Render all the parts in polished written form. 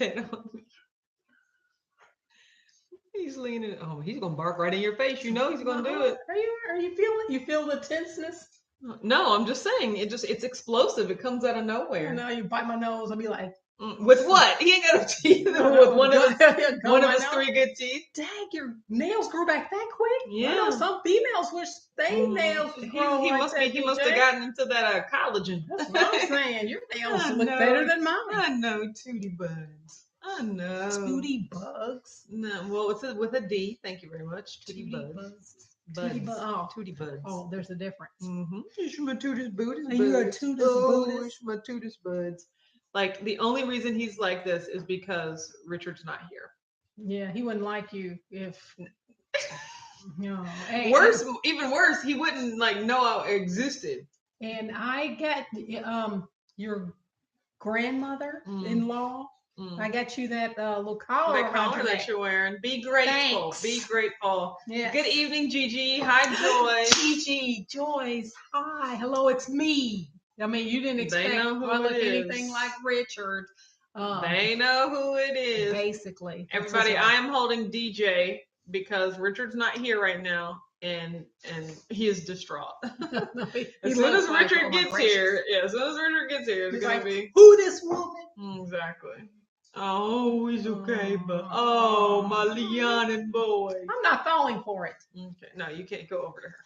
head on me. He's leaning. Oh, he's gonna bark right in your face. You know he's gonna do it. Are you feeling? You feel the tenseness? No, I'm just saying. It's explosive. It comes out of nowhere. Now you bite my nose. I'll be like, with what? He ain't got no teeth. With one of his 3 good teeth. Dang, your nails grew back that quick. Yeah. I know some females wish they nails was growing. He must have gotten into that collagen. That's what I'm saying. Your nails look better than mine. I know, Tootie Buds. I know. Tootie Bugs. No, well, it's with a D. Thank you very much. Tootie Buds. Tootie Buds. Oh, there's a difference. It's my Tootis Buddhist Buds. You're a Tootis Buddhist. It's my Tootis Buds. Like, the only reason he's like this is because Richard's not here. Yeah, he wouldn't like you if... No. Even worse, he wouldn't know I existed. And I got your grandmother-in-law. I got you that little collar. That collar that you're wearing. Be grateful. Thanks. Be grateful. Yes. Good evening, Gigi. Hi, Joy. Gigi, Joyce. Hi. Hello, it's me. I mean, you didn't expect I look anything like Richard. They know who it is. Basically. Everybody, I am holding DJ because Richard's not here right now, and he is distraught. As soon as Richard gets here, it's gonna be who this woman? Exactly. Oh, he's okay, but my Leon boy. I'm not falling for it. Okay, no, you can't go over to her.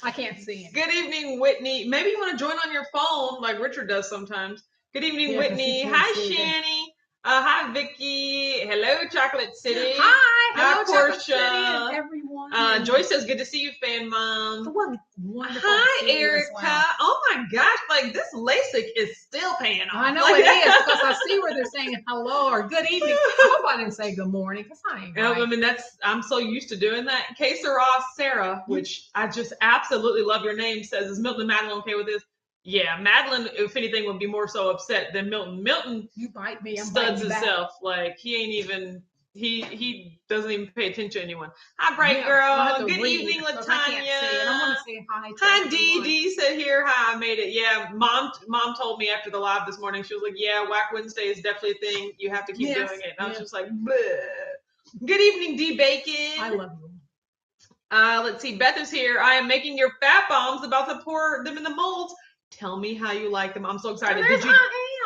I can't see him. Good evening, Whitney. Maybe you want to join on your phone like Richard does sometimes. Good evening, Whitney. Hi, Shani. Hi, Vicky. Hello, Chocolate City. Hi, Portia. Chocolate City and everyone. Joyce says, good to see you, fan mom. Wonderful. Hi, Erica. Oh my gosh, this LASIK is still paying off. I know it is because I see where they're saying hello or good evening. I hope I didn't say good morning because I ain't right. I mean, I'm so used to doing that. Kesara Sarah, which I just absolutely love your name, says, is Milton and Madeline okay with this? Yeah, Madeline, if anything, would be more so upset than Milton. Milton, you bite me, I'm studs himself. Like he ain't even. He doesn't even pay attention to anyone. Hi, Bright Girl. Good evening, Latanya. I want to say hi. Hi, Dee said here. Hi, I made it. Yeah, mom told me after the live this morning. She was like, "Yeah, Whack Wednesday is definitely a thing. You have to keep doing it." And I was just like, bleh. Good evening, D Bacon. I love you. Let's see. Beth is here. I am making your fat bombs, about to pour them in the molds. Tell me how you like them. I'm so excited.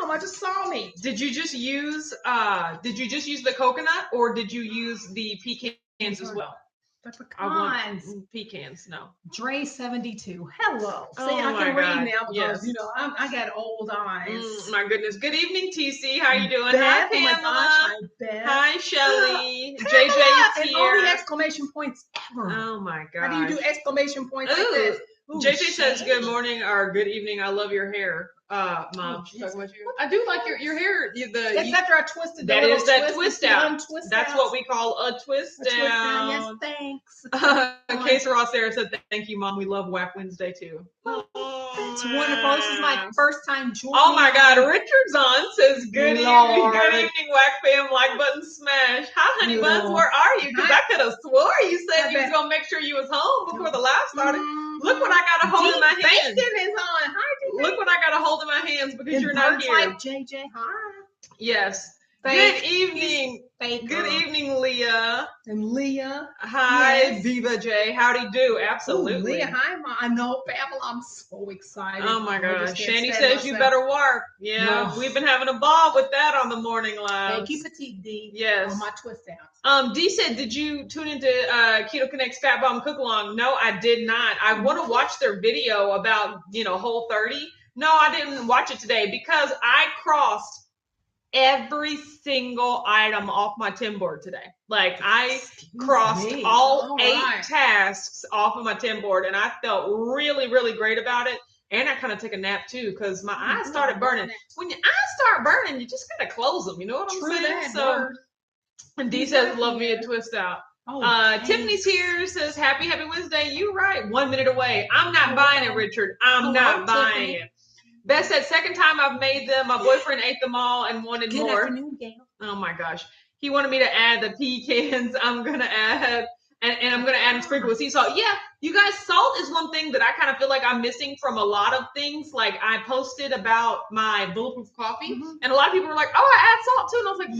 I just saw me. Did you just use the coconut or did you use the pecans as well? The pecans. Pecans, no. Dre 72. Hello. See, I can read now because I got old eyes. My goodness. Good evening, TC. How you doing? Hi, Pamela. Hi, Shelly. JJ is here. And all the exclamation points ever. Oh my god. How do you do exclamation points like this? Ooh, JJ says good morning or good evening. I love your hair. Mom, she's talking about you. I do like your hair. That's after I twisted. That is that twist out. That's what we call a twist down. Yes, thanks. Case Ross Sarah said, "Thank you, Mom. We love Whack Wednesday too." That's wonderful. This is my first time joining. Oh my God, Richard's on says, "Good evening, Whack fam. Like button smash." Hi, honey buns. Where are you? Because I could have swore you said you was gonna make sure you was home before the live started. Look what I got to hold in my hands. Is on. Hi, look what I got to hold in my hands because you're not here. Like JJ, hi. Yes. Good evening. Good evening, Leah. And Leah. Hi, yes. Viva J. Howdy do. Absolutely. Leah, hi, Mom. I know, Pamela. I'm so excited. Oh my gosh. Shani says you better work. Yeah. No. We've been having a ball with that on the morning live. Thank you, Petite D. Yes. On my twist outs. D said, did you tune into Keto Connect's Fat Bomb Cook Along? No, I did not. I want to watch their video about, Whole 30. No, I didn't watch it today because I crossed every single item off my Tim board today. Like I crossed all 8 tasks off of my Tim board and I felt really, really great about it. And I kind of took a nap too because my eyes started burning. When your eyes start burning, you just kind of close them. You know what I'm saying? So, and D says, love me a twist out. Tiffany's here, says, happy Wednesday. You're right. 1 minute away. I'm not buying it, Richard. I'm not buying it. Beth said, second time I've made them. My boyfriend ate them all and wanted more. Good afternoon, Gail. Oh my gosh. He wanted me to add the pecans. I'm going to add And I'm gonna add and sprinkle with sea salt. Yeah, you guys, salt is one thing that I kind of feel like I'm missing from a lot of things. Like I posted about my bulletproof coffee, and a lot of people were like, "Oh, I add salt too," and I was like,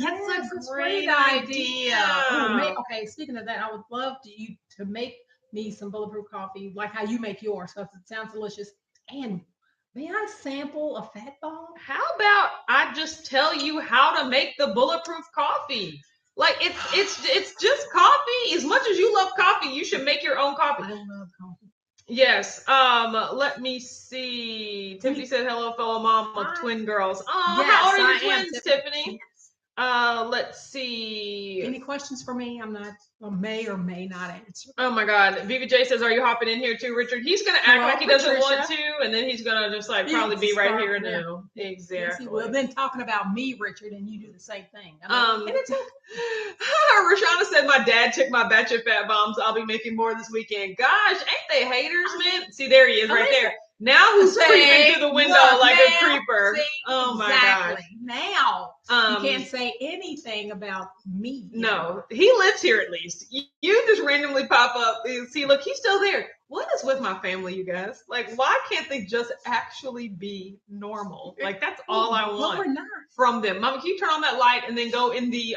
"That's a great idea." Oh, okay, speaking of that, I would love you to make me some bulletproof coffee, like how you make yours, because it sounds delicious. And may I sample a fat bomb? How about I just tell you how to make the bulletproof coffee? Like it's just coffee. As much as you love coffee, you should make your own coffee. I love coffee. Yes. Let me see. Tiffany said, "Hello, fellow mom of twin girls." Oh, yes, how old are your twins, Tiffany? Let's see. Any questions for me? I may or may not answer. Oh my God. Viva J says, "Are you hopping in here too, Richard?" He's gonna act like he doesn't want to, and then he's gonna just like probably be right here now. Exactly. Well, then talking about me, Richard, and you do the same thing. And it's okay. Rashana said, "My dad took my batch of fat bombs. I'll be making more this weekend." Gosh, ain't they haters, man? See, there he is, right there. Now who's creeping through the window like a creeper? Oh my God. Now you can't say anything about me. No, he lives here at least. You just randomly pop up and see, look, he's still there. What is with my family, you guys? Like, why can't they just actually be normal? Like, that's all I want from them. Mama, can you turn on that light and then go in the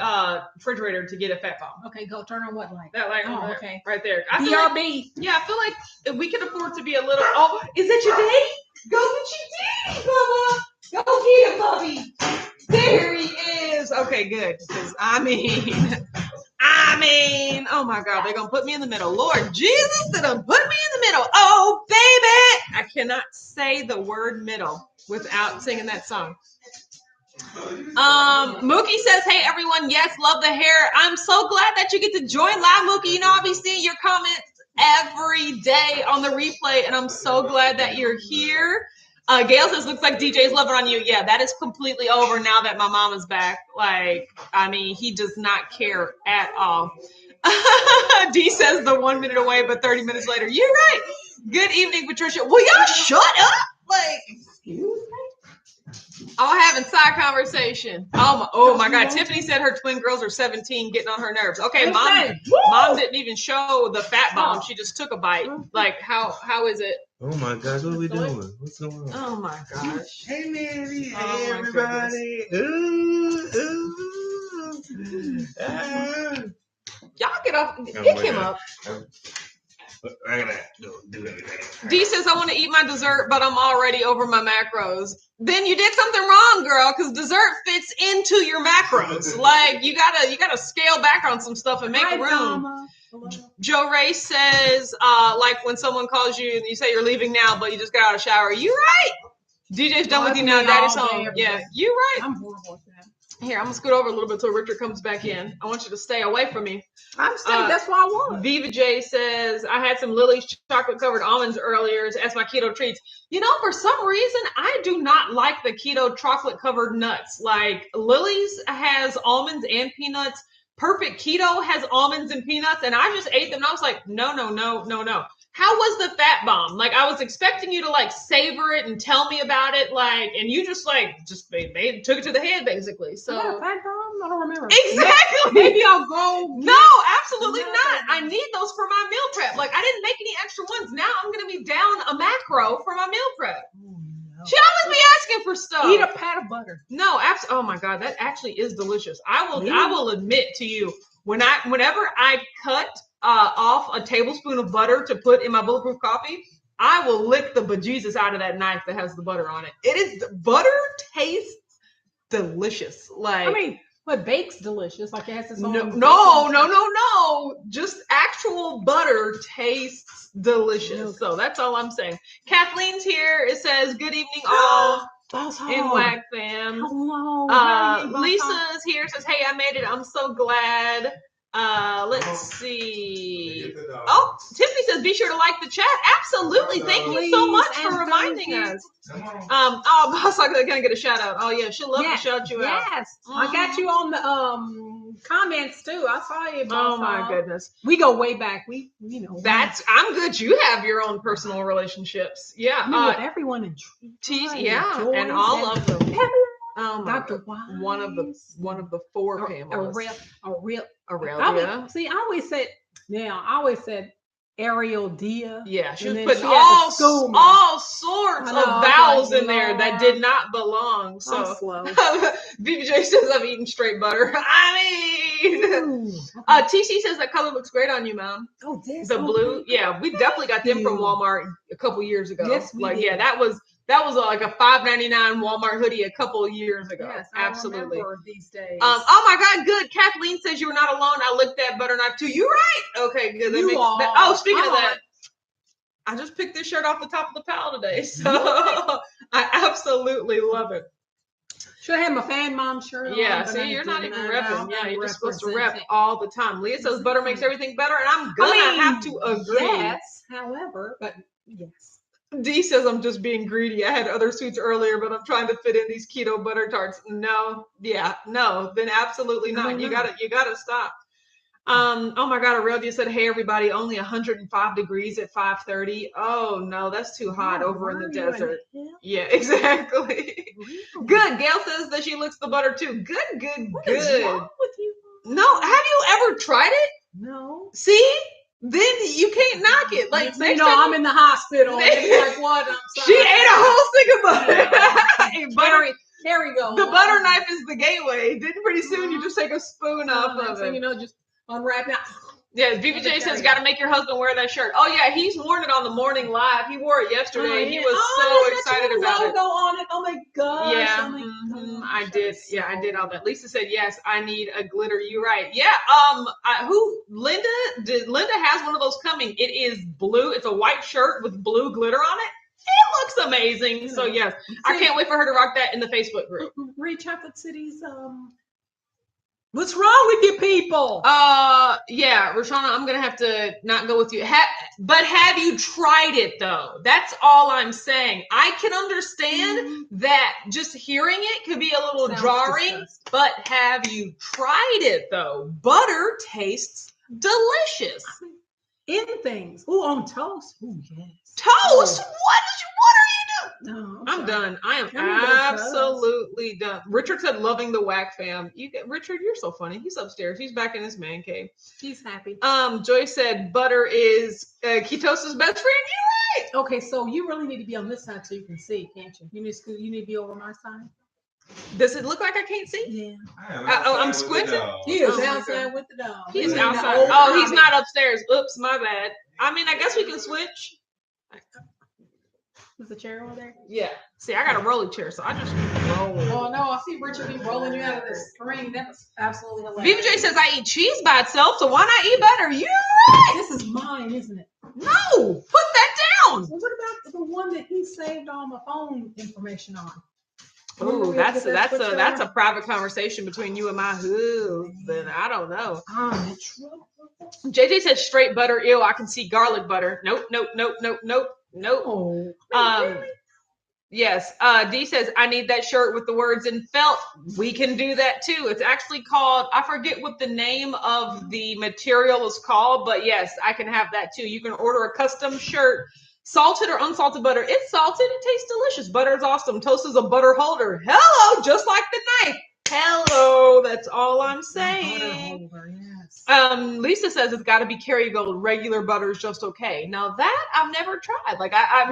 refrigerator to get a fat bomb? Okay, go turn on what light? That light. Oh, okay. Right there. BRB. I feel like we can afford to be a little. Oh, is that your daddy? Go get your daddy, Bubba. Go get him, Bubby. There he is. Okay, good. Because I mean, oh my God, they're gonna put me in the middle. Lord Jesus, they're gonna put me in the middle. Oh, baby. I cannot say the word middle without singing that song. Mookie says, "Hey everyone, yes, love the hair. I'm so glad that you get to join live, Mookie. You know, I'll be seeing your comments every day on the replay, and I'm so glad that you're here." Gail says, "Looks like DJ's loving on you." Yeah, that is completely over now that my mom is back. Like, I mean, he does not care at all. D says, "The 1 minute away, but 30 minutes later." You're right. Good evening, Patricia. Will y'all shut up? Like, excuse me? All having side conversation. Oh my God. Tiffany said her twin girls are 17, getting on her nerves. Okay, mom didn't even show the fat bomb. She just took a bite. Like, how is it? Oh my gosh, what are we doing? What's going on? Oh my gosh. Hey Manny, hey everybody. Y'all get off, pick him up. I gotta do everything. D says, "I want to eat my dessert, but I'm already over my macros." Then you did something wrong, girl, because dessert fits into your macros. Like, you gotta scale back on some stuff and make room. Joe Ray says, like when someone calls you and you say you're leaving now, but you just got out of the shower. You right. DJ's done with you now. Daddy's home. Yeah, you right. I'm horrible at that. Here, I'm gonna scoot over a little bit till Richard comes back in. I want you to stay away from me. I'm staying. That's what I want. Viva J says, "I had some Lily's chocolate covered almonds earlier as my keto treats." You know, for some reason, I do not like the keto chocolate covered nuts. Like, Lily's has almonds and peanuts. Perfect Keto has almonds and peanuts, and I just ate them. And I was like, no. How was the fat bomb? Like, I was expecting you to like savor it and tell me about it, like, and you just they took it to the head basically. So fat bomb? I don't remember. Exactly. Maybe I'll go. No, absolutely not. I need those for my meal prep. Like, I didn't make any extra ones. Now I'm gonna be down a macro for my meal prep. She always be asking for stuff. Eat a pat of butter. No, oh my God, that actually is delicious. I will admit to you, whenever I cut off a tablespoon of butter to put in my bulletproof coffee, I will lick the bejesus out of that knife that has the butter on it. Butter tastes delicious. Like, I mean, but bake's delicious. Like, it has its own. No. Just actual butter tastes delicious. So that's all I'm saying. Kathleen's here. It says, "Good evening, all." In WAC fam. Hello. Lisa's here. Says, "Hey, I made it. I'm so glad." Let's see. Oh, Tiffany says, "Be sure to like the chat." Absolutely. Thank you so much for reminding us. Boss, I'm gonna get a shout out. Oh yeah, she'll love to shout you out. Yes, I got you on the comments too. I saw you. Oh my goodness, we go way back. We I'm good. You have your own personal relationships. Yeah, with everyone in and all of them. Oh my Dr. God. One of the four Pamelas. Aurelia. Yeah. See, I always said Now, I always said Ariel Dia. Yeah, she And was then putting she had to school me. all sorts I know, of I was vowels like, in there that Lord. did not belong. I'm So slow. BBJ says I'm eating straight butter. I mean, Ooh, TC says that color looks great on you, Mom. oh, this The blue, yeah, we definitely got them from you. Walmart a couple years ago. Yes, we Yeah, did. that was like a $5.99 Walmart hoodie a couple of years ago. Yes, absolutely. I remember these days. Oh my God, good. Kathleen says you were not alone. I licked that butter knife too. You right? Okay, good. You are. Oh, speaking of I'm that, I just picked this shirt off the top of the pile today, so I absolutely love it. Should I have my fan mom shirt on? Yeah, but see, I you're not didn't. even I know, repping. Yeah, I'm you're just supposed to rep representing. all the time. Leah says butter makes everything better, and I'm gonna have to agree. Yes, however, but yes. Dee says I'm just being greedy. I had other sweets earlier, but I'm trying to fit in these keto butter tarts. No, then absolutely not. You gotta stop. Oh my God, Aurelia said, hey everybody, only 105 degrees at 5:30. Oh no, that's too hot over in the desert. Yeah, exactly. Really? Good. Gail says that she licks the butter too. Good. What is wrong with you? No, have you ever tried it? No. See? Then you can't knock it. Like, you know, I'm in the hospital. And they're like, what? I'm sorry. She ate a whole stick of butter. Hey, butter. There we go. The butter knife is the gateway. Then pretty soon you just take a spoon off of it. You know, just unwrap it. Yeah, BBJ says, got to make your husband wear that shirt. Oh yeah, he's worn it on the morning live. He wore it yesterday. He was so excited about it. Logo on it. Oh my gosh. Yeah, gosh, I did. Yeah, I did all that. Lisa said, yes, I need a glitter. You right. Yeah. Linda has one of those coming. It is blue. It's a white shirt with blue glitter on it. It looks amazing. So yes, I can't wait for her to rock that in the Facebook group. Read Chocolate City's what's wrong with you people? Yeah, Roshana, I'm gonna have to not go with you. But have you tried it though? That's all I'm saying. I can understand that just hearing it could be a little jarring, but have you tried it though? Butter tastes delicious. In things. Ooh, on toast. Ooh, yes. Toast? What are you doing? No, I'm done. I am absolutely done. Richard said, loving the whack fam. Richard, you're so funny. He's upstairs. He's back in his man cave. She's happy. Joy said, butter is ketosis best friend. You're right. Okay, so you really need to be on this side so you can see, can't you? You need to be over my side. Does it look like I can't see? Yeah. I'm squinting. He is outside with the dog. He's outside. Oh, he's not upstairs. Oops, my bad. I mean, I guess we can switch. Is the chair over there? Yeah. See, I got a rolling chair, so I just roll. Oh no, I see Richard be rolling you out of this string. That's absolutely hilarious. BBJ says I eat cheese by itself, so why not eat butter? You're right. This is mine, isn't it? No, put that down. Well, what about the one that he saved all my phone information on? Ooh, that's a private conversation between you and my husband. I don't know. JJ says straight butter. Ew, I can see garlic butter. Nope. Oh, really? Yes. D says I need that shirt with the words in felt. We can do that too. It's actually called, I forget what the name of the material is called, but yes, I can have that too. You can order a custom shirt. Salted or unsalted butter. It's salted. It tastes delicious. Butter is awesome. Toast is a butter holder. Hello, just like the knife. Hello. That's all I'm saying. Butter holder, yes. Lisa says it's got to be Kerrygold. Regular butter is just okay. Now that I've never tried. Like I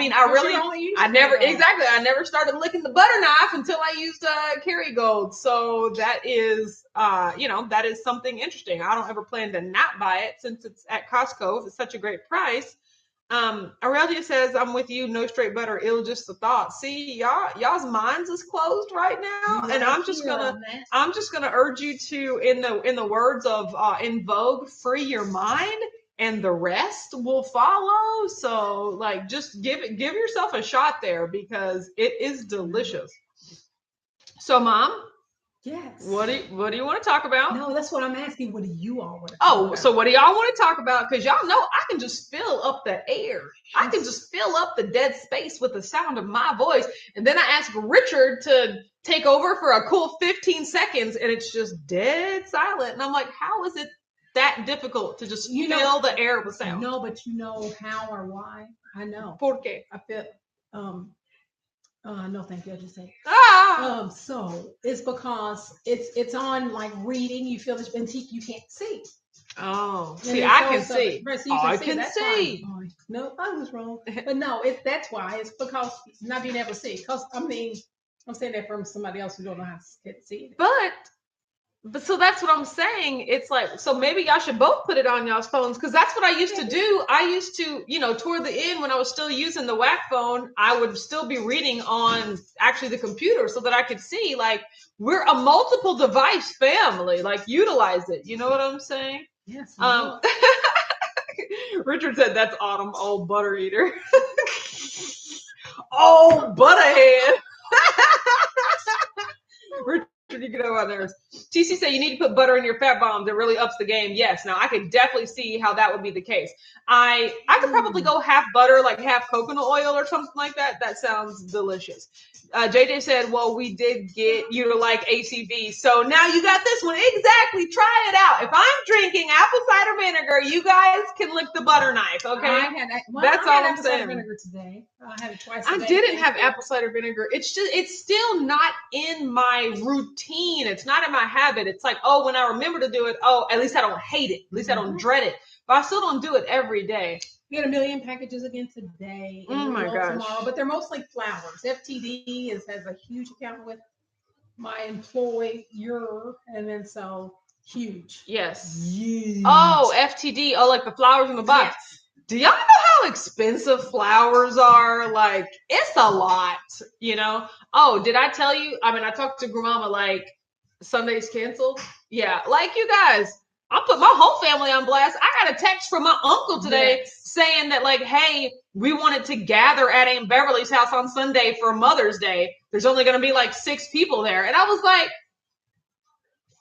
never started licking the butter knife until I used Kerrygold. So that is that is something interesting. I don't ever plan to not buy it since it's at Costco. It's such a great price. Aurelia says, I'm with you, no straight butter, ill just a thought. See, y'all's minds is closed right now. And I'm just gonna urge you to, in the words of In Vogue, free your mind and the rest will follow. So like just give yourself a shot there because it is delicious. So Mom, yes. What do you want to talk about? No, that's what I'm asking. What do you all want to talk about? So what do y'all want to talk about? Because y'all know I can just fill up the air. I can just fill up the dead space with the sound of my voice. And then I ask Richard to take over for a cool 15 seconds and it's just dead silent. And I'm like, how is it that difficult to just fill the air with sound? No, but you know how or why? I know. ¿Por qué? I feel no, thank you. I just said. So it's because it's on like reading. You feel this, and you can't see. Oh, And see, then I so- can so- see. right, so you I see, can that's see. why- No, I was wrong. But no, that's why. It's because not being able to see. Because I mean, I'm saying that from somebody else who don't know how to see it. But so that's what I'm saying. It's like, so maybe y'all should both put it on y'all's phones, because that's what I used to do. I used to, toward the end when I was still using the whack phone, I would still be reading on actually the computer so that I could see, like, we're a multiple device family. Like, utilize it. You know what I'm saying? Yes. Richard said that's Autumn, old butter eater. Oh, butterhead. Richard, you get over there. TC said you need to put butter in your fat bombs. It really ups the game. Yes. Now I could definitely see how that would be the case. I could probably go half butter, like half coconut oil or something like that. That sounds delicious. JJ said, well, we did get you to like ACV. So now you got this one. Exactly. Try it out. If I'm drinking apple cider vinegar, you guys can lick the butter knife. Okay. That's all I'm saying. Cider vinegar today. I had it twice a I day. didn't have apple cider vinegar. It's still not in my routine. It's not in my habit. It's like, oh, when I remember to do it, oh, at least I don't hate it. At least I don't dread it. But I still don't do it every day. We had 1 million packages again today. Oh my gosh. Tomorrow, but they're mostly flowers. FTD has a huge account with my employer, and then so huge. Yes. Huge. Oh, FTD. Oh, like the flowers in the box. Yes. Do y'all know how expensive flowers are? Like, it's a lot, Oh, did I tell you? I mean, I talked to Grandmama, like, Sunday's canceled. Yeah, like you guys, I put my whole family on blast. I got a text from my uncle today saying that, like, hey, we wanted to gather at Aunt Beverly's house on Sunday for Mother's Day. There's only going to be like 6 people there. And I was like,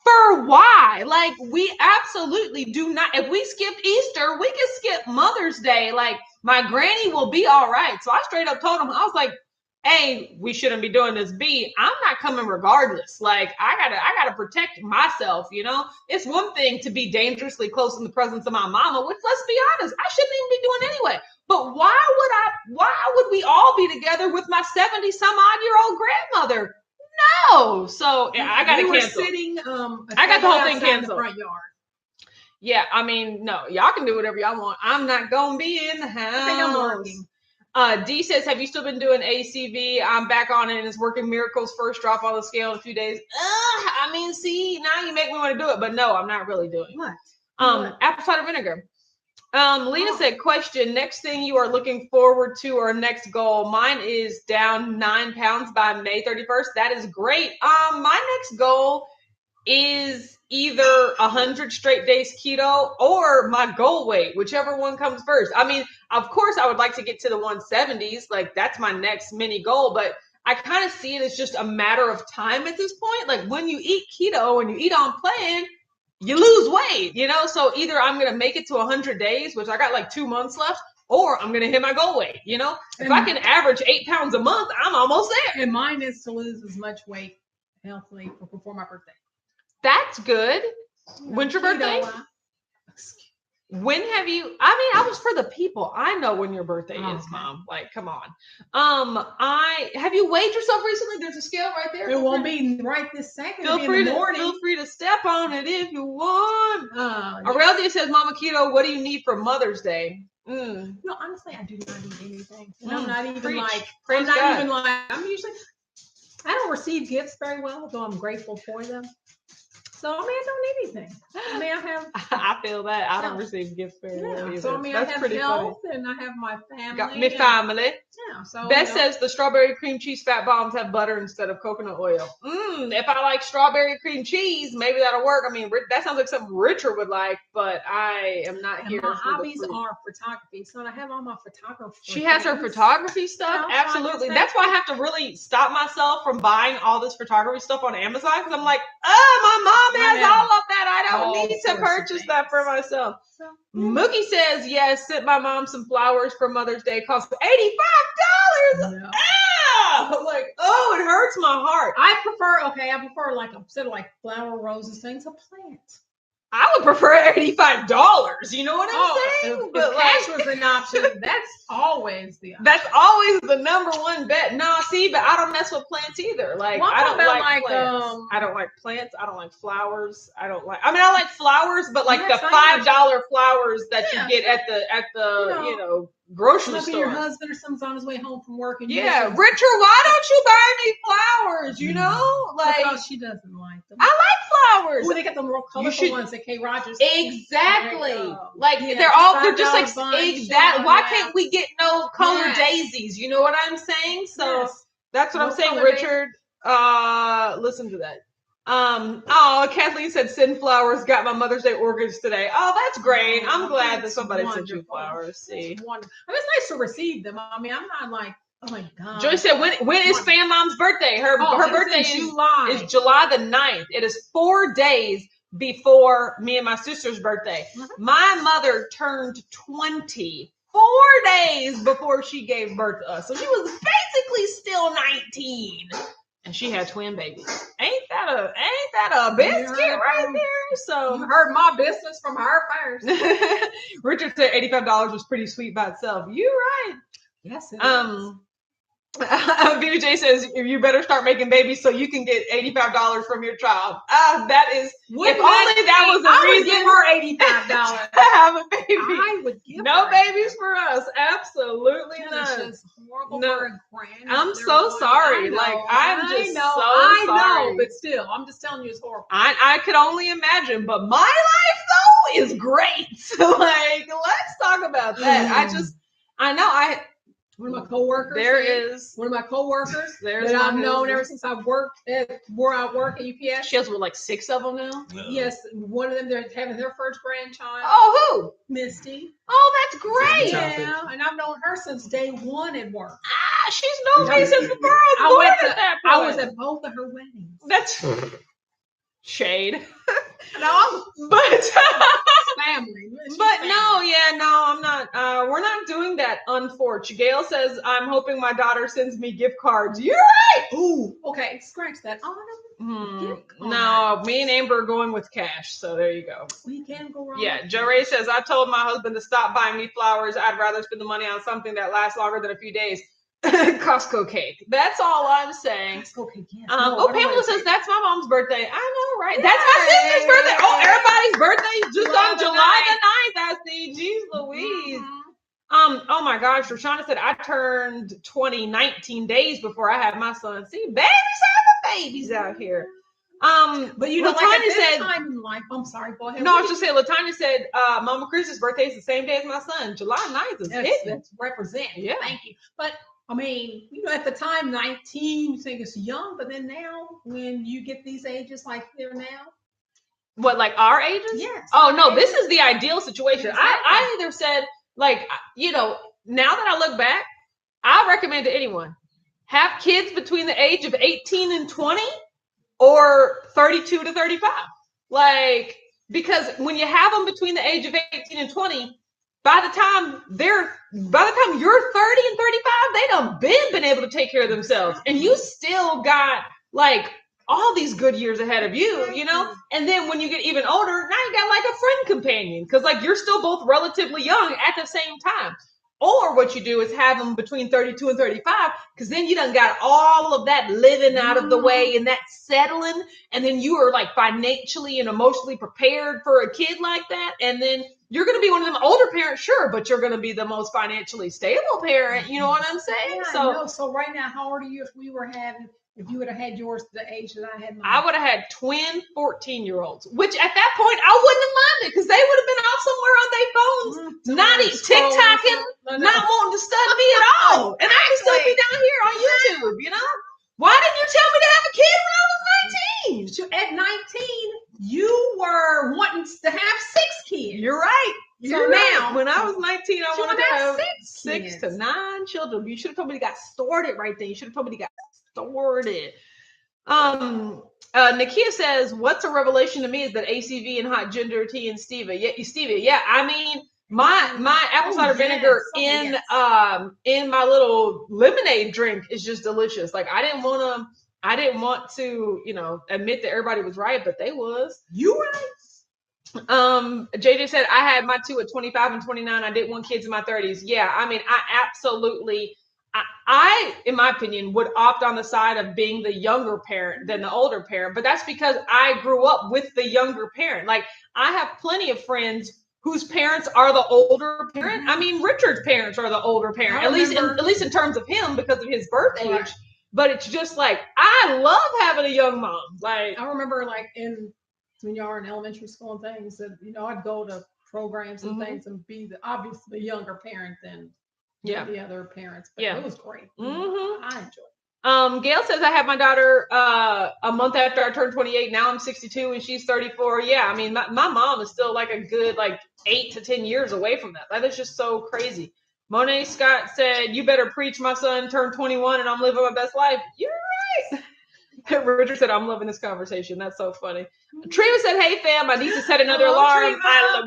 for why? Like, we absolutely do not. If we skipped Easter, we can skip Mother's Day. Like, my granny will be all right. So I straight up told him, I was like, hey, we shouldn't be doing this. B, I'm not coming regardless. Like, I gotta protect myself, It's one thing to be dangerously close in the presence of my mama, which, let's be honest, I shouldn't even be doing anyway. But why would we all be together with my 70-some-odd-year-old grandmother? No. So yeah, I got to cancel. Sitting, I got the whole thing canceled. In the front yard. Yeah, I mean, no, y'all can do whatever y'all want. I'm not gonna be in the house. I think I'm working. D says, have you still been doing ACV? I'm back on it and it's working miracles. First drop on the scale in a few days. I mean, see, now you make me want to do it, but no, I'm not really doing it. What? Apple cider vinegar. Lena said, question, next thing you are looking forward to or next goal. Mine is down 9 pounds by May 31st. That is great. My next goal is either 100 straight days keto or my goal weight, whichever one comes first. I mean, of course, I would like to get to the 170s. Like, that's my next mini goal, but I kind of see it as just a matter of time at this point. Like, when you eat keto and you eat on plan, you lose weight, So either I'm going to make it to 100 days, which I got like 2 months left, or I'm going to hit my goal weight, If I can average 8 pounds a month, I'm almost there. And mine is to lose as much weight healthily before my birthday. That's good. When's your birthday? When have you, I was for the people. I know when your birthday is, Mom. Like, come on. Have you weighed yourself recently? There's a scale right there. It won't be right this second. Feel free to step on it if you want. Aurelia says, Mama Keto, what do you need for Mother's Day? No, honestly, I do not need anything. And I'm not even I'm usually, I don't receive gifts very well, though I'm grateful for them. So, I don't need anything. I feel that. I don't receive gifts very well either. So, That's I have pretty health funny. and I have my family. Got me family. Yeah. So, Beth says the strawberry cream cheese fat bombs have butter instead of coconut oil. If I like strawberry cream cheese, maybe that'll work. I mean, that sounds like something Richard would like, but I am not here. My hobbies are photography. So, I have all my photography. She has her photography stuff. Yeah, absolutely. That's why I have to really stop myself from buying all this photography stuff on Amazon, because I'm like, my mom has all of that. I don't need to purchase that for myself. Mookie says, yes, sent my mom some flowers for Mother's Day. Cost $85. No. I'm like, oh, it hurts my heart. I prefer like instead of like flower roses things, a plant. I would prefer $85. You know what I'm saying? But cash was an option. That's always the option. That's always the number one bet. No, see, but I don't mess with plants either. Like I don't like plants. I don't like plants. I don't like flowers. I like flowers, but like the $5 flowers that you get at the grocery store. Your husband or someone's on his way home from work. And Richard, why don't you buy me flowers? You know, like she doesn't like them. I like flowers. Oh, they got the more colorful ones at K. Rogers. Exactly. Like they're just like exactly. Why can't we get no color daisies? You know what I'm saying? So that's what I'm saying, Richard. Listen to that. Kathleen said send flowers. Got my Mother's Day organs today. Oh, that's great. I'm glad that somebody sent you flowers. See, wonderful. It's nice to receive them. I mean, I'm not like, oh my God. Joy said, when is Fan Mom's birthday? Her birthday is July the 9th. It is 4 days before me and my sister's birthday. Mm-hmm. My mother turned 20 4 days before she gave birth to us. So she was basically still 19. And she had twin babies. Ain't that a biscuit right there? So you heard my business from her first. Richard said $85 was pretty sweet by itself. You're right. Yes, it is. BJ says you better start making babies so you can get $85 from your child. That is, if only that was a reason. I would give her $85 to have a baby. I would give no babies for us. Absolutely not. It's horrible for a grand. I'm so sorry. I'm just so sorry. I know, but still, I'm just telling you, it's horrible. I could only imagine, but my life though is great. Let's talk about that. One of my coworkers. One of my coworkers that I've known ever since I worked where I work at UPS. She has 6 of them now. Yeah. Yes, one of them they're having their first grandchild. Oh, who? Misty. Oh, that's great. Yeah, and I've known her since day one at work. She's known me since before I was at both of her weddings. That's shade. No, but family. But I'm not. We're not doing that. Unfortunately, Gail says I'm hoping my daughter sends me gift cards. You're right. Ooh, okay, scratch that. No, me and Amber are going with cash. So there you go. We can go wrong. Yeah, Joe Ray says I told my husband to stop buying me flowers. I'd rather spend the money on something that lasts longer than a few days. Costco cake. That's all I'm saying. Costco cake. Yes. Pamela says that's my mom's birthday. I know, right? That's my sister's birthday. Oh, everybody's birthday just on July the 9th. I see. Jeez Louise. Mm-hmm. Oh my gosh. Rashana said I turned 20 19 days before I had my son. See, babies having babies out here. But you know, Latanya said time in life. I'm sorry, go ahead. No, I was just saying Latanya said Mama Chris's birthday is the same day as my son. July 9th is it. That's represent. Yeah. Thank you. But I mean, at the time, 19, you think it's young, but then now, when you get these ages like they're now. What, like our ages? Yes. Oh, no, this is the ideal situation. Exactly. I either said, now that I look back, I recommend to anyone, have kids between the age of 18 and 20 or 32 to 35. Because when you have them between the age of 18 and 20, by the time you're 30 and 35, they done been able to take care of themselves. And you still got all these good years ahead of you, And then when you get even older, now you got a friend companion because you're still both relatively young at the same time. Or what you do is have them between 32 and 35 because then you done got all of that living out of the way and that settling. And then you are financially and emotionally prepared for a kid like that. And then you're going to be one of them older parents, sure, but you're going to be the most financially stable parent. You know what I'm saying? Yeah, so right now, how old are you if you would have had yours the age that I had mine? I would have had twin 14-year-olds, which at that point I wouldn't have minded because they would have been off somewhere on their phones, not TikToking, not wanting to study me at all. And I can still be down here on YouTube, Why didn't you tell me to have a kid when I was 19? At 19, you were wanting to have 6 kids. You're right. So now, when I was 19, I wanted to have 6 to 9 children. You should have told me to got started right there. You should have told me to got started. Nakia says, "What's a revelation to me is that ACV and hot ginger tea and stevia. Yeah, I mean, my apple cider vinegar in my little lemonade drink is just delicious. I didn't want to, admit that everybody was right, but they was. You right? JJ said, I had my two at 25 and 29. I didn't want kids in my 30s. Yeah, I mean, I absolutely, I, in my opinion, would opt on the side of being the younger parent than the older parent. But that's because I grew up with the younger parent. Like, I have plenty of friends whose parents are the older parent. I mean, Richard's parents are the older parent, at least in terms of him because of his birth age. Right. But it's just like, I love having a young mom. Like, I remember like when you are in elementary school and things, that I'd go to programs and things and be obviously the younger parent than the other parents. But it was great. I enjoyed it. Gail says, I had my daughter a month after I turned 28. Now I'm 62 and she's 34. Yeah, I mean, my mom is still like a good 8 to 10 years away from that. That is just so crazy. Monet Scott said, you better preach, my son turned 21 and I'm living my best life. You're right. Richard said, I'm loving this conversation. That's so funny. Trina said, hey, fam, I need to set another alarm.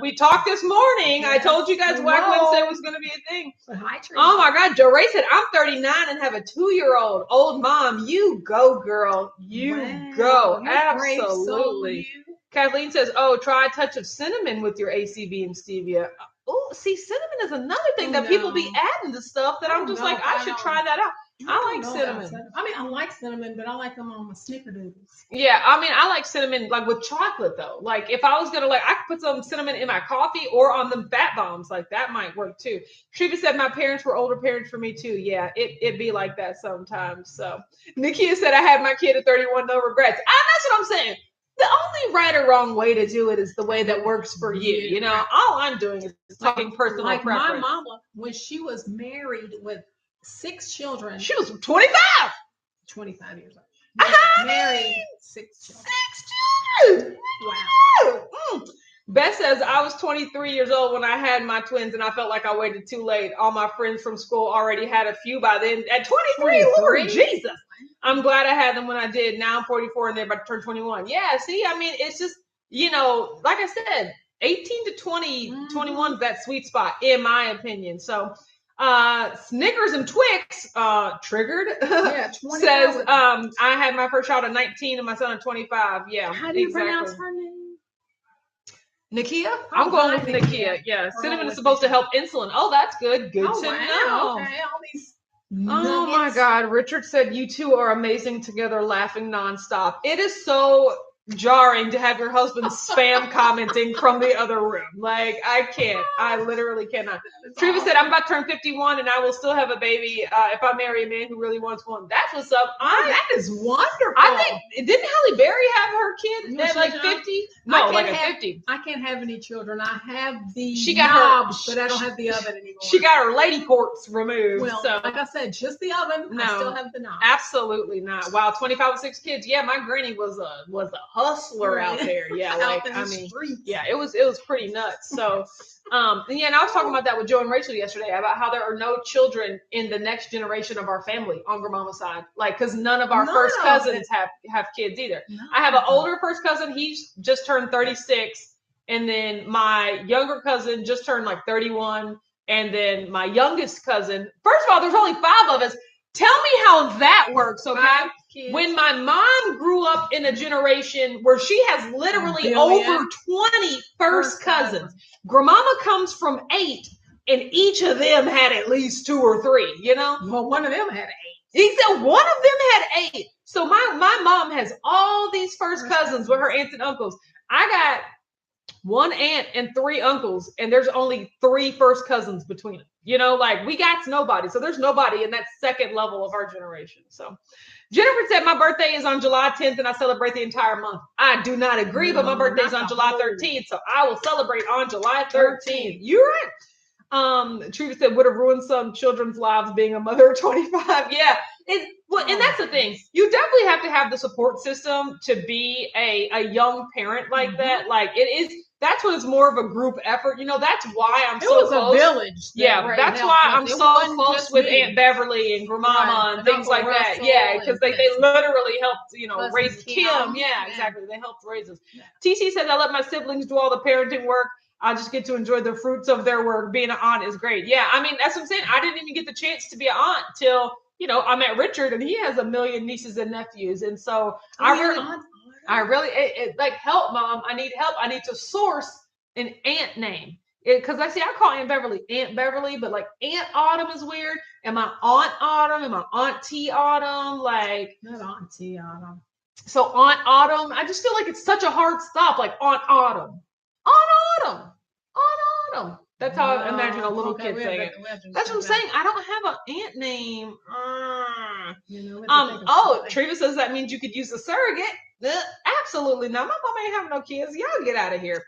We talked this morning. Yeah. I told you guys Wack Wednesday was going to be a thing. Hi, Trina. Oh, my God. Joe Ray said, I'm 39 and have a 2-year-old. Old mom, you go, girl. You go. Absolutely. So Kathleen says, oh, try a touch of cinnamon with your ACV and stevia. Oh, see, cinnamon is another thing that people be adding to stuff that I'm just I should try that out. I like cinnamon. I mean, I like cinnamon, but I like them on my snickerdoodles. Yeah, I mean, I like cinnamon with chocolate though. Like if I was gonna I could put some cinnamon in my coffee or on the bat bombs. Like that might work too. Shiva said my parents were older parents for me too. Yeah, it'd be like that sometimes. So Nikia said I had my kid at 31, no regrets. That's what I'm saying. The only right or wrong way to do it is the way that works for you. All I'm doing is talking personal preference. My mama, when she was married with 6 children. She was 25. 25 years old. Married 6 children. 6 children. Wow. Beth says, I was 23 years old when I had my twins and I felt like I waited too late. All my friends from school already had a few by then. At 23, Lord Jesus. I'm glad I had them when I did. Now I'm 44 and they're about to turn 21. Yeah, see, I mean, it's just, like I said, 18 to 20, 21 is that sweet spot, in my opinion. So, Snickers and Twix, triggered, says, I had my first child at 19 and my son at 25. Yeah. How do you pronounce her name? Nikia? I'm going with Nikia. Yeah. Cinnamon is supposed to help insulin. Oh, that's good. Good to know. Okay. All these nuggets. My God. Richard said, you two are amazing together, laughing nonstop. It is so jarring to have your husband spam commenting from the other room. I can't. I literally cannot. Treva said, I'm about to turn 51 and I will still have a baby if I marry a man who really wants one. That's what's up. That is wonderful. I think, didn't Halle Berry have her kid at 50? No, at 50. I can't have any children. I have the knobs, but I don't have the oven anymore. She got her lady ports removed. Well, so. Like I said, just the oven. No, I still have the knobs. Absolutely not. Wow, 25 with 6 kids. Yeah, my granny was a hustler out there. Yeah, it was pretty nuts. So and I was talking about that with Joe and Rachel yesterday about how there are no children in the next generation of our family on grandmama's side, because none of our first cousins have kids either. I have an older first cousin. He's just turned 36, and then my younger cousin just turned 31, and then my youngest cousin. First of all, there's only 5 of us. Tell me how that works, okay? When my mom grew up in a generation where she has literally over 20 first cousins, grandmama comes from 8, and each of them had at least 2 or 3, Well, one of them had 8. Except one of them had 8. So my mom has all these first cousins with her aunts and uncles. I got 1 aunt and 3 uncles, and there's only 3 first cousins between them. We got nobody. So there's nobody in that second level of our generation. So Jennifer said, my birthday is on July 10th and I celebrate the entire month. I do not agree, but my birthday is on July 13th. So I will celebrate on July 13th. You're right. Trudy said, would have ruined some children's lives being a mother at 25. Yeah. And that's the thing. You definitely have to have the support system to be a young parent like that. It is. That's when it's more of a group effort. That's why I'm so close. It was a village. Yeah, that's why I'm so close with Aunt Beverly and Grandmama and things like that. Yeah, because they literally helped, raise Kim. Yeah, exactly. They helped raise us. Yeah. TC says, I let my siblings do all the parenting work. I just get to enjoy the fruits of their work. Being an aunt is great. Yeah, I mean, that's what I'm saying. I didn't even get the chance to be an aunt till, I met Richard and he has a million nieces and nephews. And so I really, like, help, Mom. I need help. I need to source an aunt name. Because I call Aunt Beverly, but like Aunt Autumn is weird. And my Aunt Autumn and my Auntie Autumn, like. Not Auntie Autumn. So Aunt Autumn, I just feel like it's such a hard stop, like Aunt Autumn. Aunt Autumn. Aunt Autumn. That's how I imagine a little kid saying it. That's what I'm saying. I don't have an aunt name. Treva says that means you could use a surrogate. Absolutely not. My mom ain't having no kids. Y'all get out of here.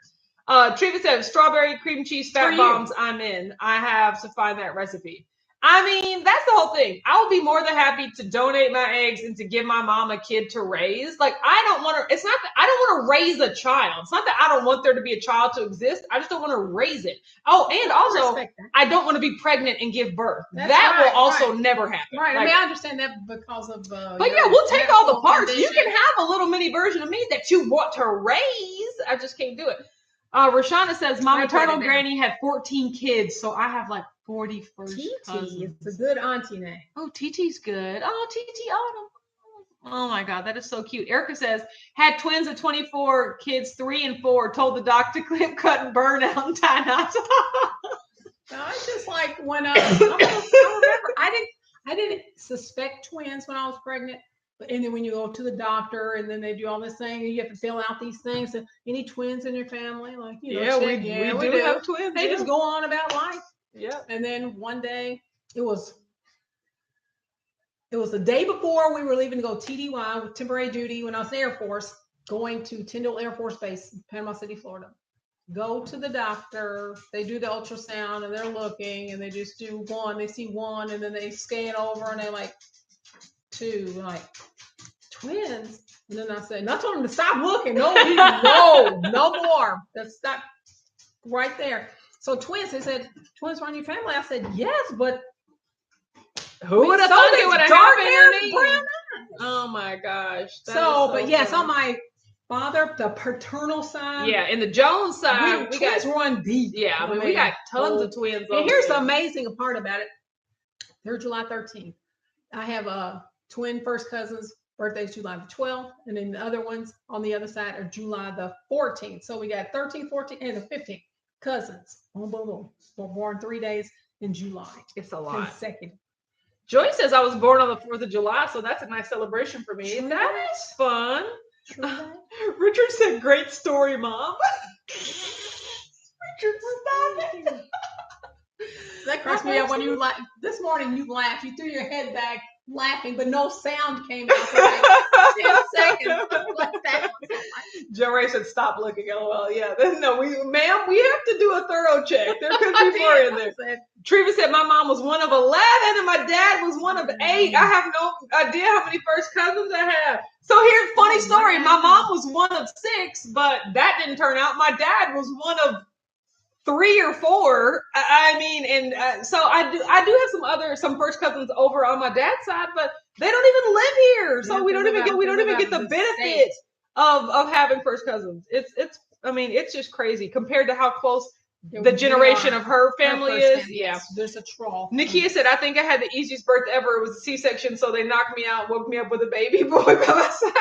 Treva says strawberry cream cheese fat bombs. I'm in. I have to find that recipe. I mean, that's the whole thing. I would be more than happy to donate my eggs and to give my mom a kid to raise. Like, I don't want to, it's not that I don't want to raise a child. It's not that I don't want there to be a child to exist. I just don't want to raise it. Oh, and also, I don't want to be pregnant and give birth. Will also never happen. Right. Like, I mean, I understand that because of. But yeah, we'll take all the parts. Condition. You can have a little mini version of me that you want to raise. I just can't do it. Rashana says, my maternal granny had 14 kids, so I have like 41st cousins. It's a good auntie name. Oh, TT's good. Oh, TT Autumn. Oh my God, that is so cute. Erica says, had twins at 24, kids 3 and 4, told the doc to clip, cut, and burn out and tie knots. No, it's just like when I remember, I didn't suspect twins when I was pregnant. And then when you go to the doctor and then they do all this thing, you have to fill out these things. And any twins in your family? Like, we do have twins. They just go on about life. Yeah. And then one day, it was the day before we were leaving to go TDY with temporary duty when I was in the Air Force, going to Tyndall Air Force Base, Panama City, Florida. Go to the doctor. They do the ultrasound and they're looking and they just do one. They see one and then they scan over and they're like, 2, like twins. And then I said, and I told him to stop looking. No more. That's stop right there. So twins, they said, twins run your family. I said, yes, but who would have thought it would have happened? Brown eyes. Oh my gosh. But yes, on my father, the paternal side. Yeah, in the Jones side, we got run deep. Yeah, I mean, we got tons of twins. And here's the amazing part about it. They're July 13th. I have twin first cousins, birthday's July the 12th, and then the other ones on the other side are July the 14th. So we got 13th, 14th, and the 15th cousins. Boom, boom, boom. We're born 3 days in July. It's a lot. Consecutive. Joy says I was born on the 4th of July, so that's a nice celebration for me. That is fun. Richard said, great story, Mom. Richard, stop it. That cracks me up when you this morning you laughed. You threw your head back laughing, but no sound came out for like 10 seconds. Joe Ray said, stop looking. LOL. Yeah. No, we have to do a thorough check. There could be more in there. Treva said, my mom was one of 11 and my dad was one of 8. I have no idea how many first cousins I have. So here's a funny story. My mom was one of 6, but that didn't turn out. My dad was one of 3 or 4. I mean, and so I do have some first cousins over on my dad's side, but they don't even live here, so we don't even get the benefit of having first cousins. It's just crazy compared to how close the generation of her family is. Yeah, there's a trough. Nikia said, I think I had the easiest birth ever. It was a C-section, so they knocked me out, woke me up with a baby boy by my side.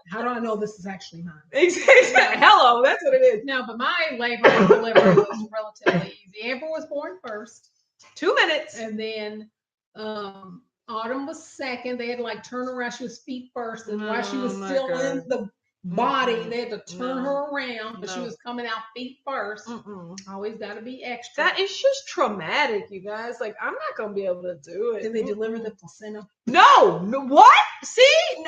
How do I know this is actually mine? Exactly. Hello, that's what it is. No, but my labor and delivery was relatively easy. Amber was born first. 2 minutes. And then Autumn was second. They had to like turn around. She was feet first. And while she was still in the body, they had to turn her around, but she was coming out feet first. Always got to be extra. That is just traumatic, you guys. Like, I'm not going to be able to do it. Did they deliver the placenta? No. What? See,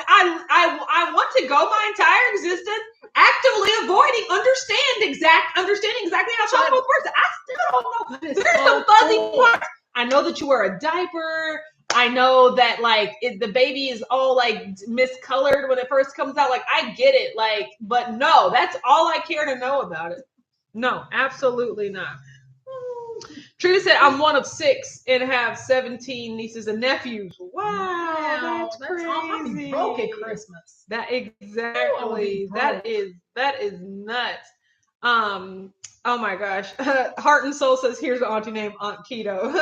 I want to go my entire existence actively avoiding understanding exactly how childbirth works. I still don't know. There's some fuzzy parts. I know that you wear a diaper. I know that like the baby is all like miscolored when it first comes out. Like, I get it. Like, but no, that's all I care to know about it. No, absolutely not. Trina said, I'm one of 6 and have 17 nieces and nephews. Wow, that's crazy. I'll be broke at Christmas. That exactly. That is nuts. Oh my gosh. Heart and Soul says, here's the auntie named Aunt Keto.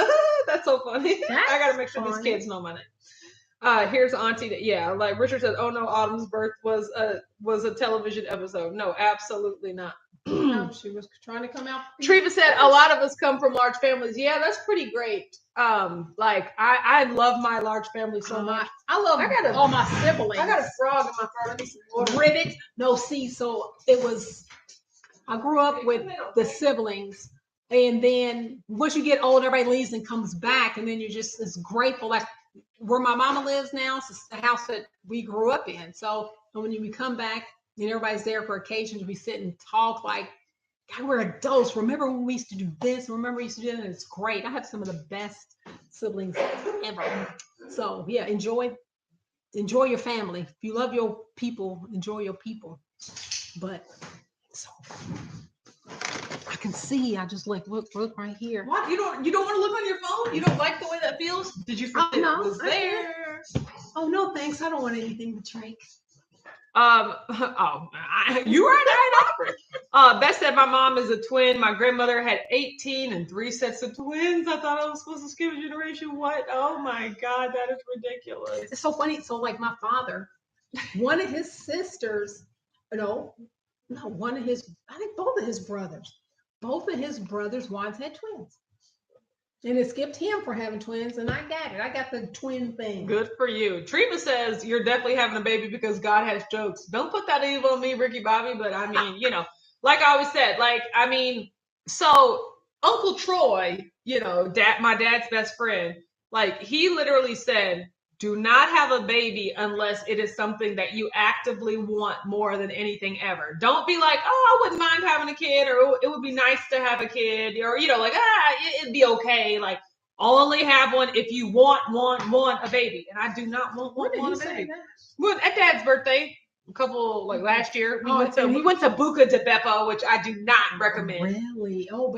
That's so funny. I gotta make sure these kids know my name. Here's Auntie. Yeah, like Richard said. Oh no, Autumn's birth was a television episode. No, absolutely not. No, she was trying to come out. Treva said a lot of us come from large families. Yeah, that's pretty great. Like I love my large family so much. I love all my siblings. I got a frog in my throat. Let me see water. Ribbit. No, see, so it was. I grew up with the siblings, and then once you get old, everybody leaves and comes back, and then you're just as grateful. Like where my mama lives now, it's the house that we grew up in. So when we come back, and everybody's there for occasions, we sit and talk like, God, we're adults. Remember when we used to do this? Remember we used to do that? It's great. I have some of the best siblings ever. So yeah, enjoy your family. If you love your people, enjoy your people. But so I can see. I just like look right here. What? You don't want to look on your phone? You don't like the way that feels? Did you forget it was there? Oh no, thanks. I don't want anything to drink. You right. Beth said my mom is a twin. My grandmother had 18 and 3 sets of twins. I thought I was supposed to skip a generation. What? Oh my God, that is ridiculous. It's so funny. So like my father, one of his sisters, one of his, I think both of his brothers' wives had twins. And it skipped him for having twins, and I got it. I got the twin thing. Good for you. Treva says you're definitely having a baby because God has jokes. Don't put that evil on me, Ricky Bobby. But I mean, like I always said, so Uncle Troy, my dad's best friend, like he literally said, do not have a baby unless it is something that you actively want more than anything ever. Don't be like, oh, I wouldn't mind having a kid, or it would be nice to have a kid, or, it'd be okay. Like, only have one if you want a baby. And I do not want a baby. Well, at Dad's birthday, a couple, last year, we went to Buca de Beppo, which I do not recommend. Really? Oh,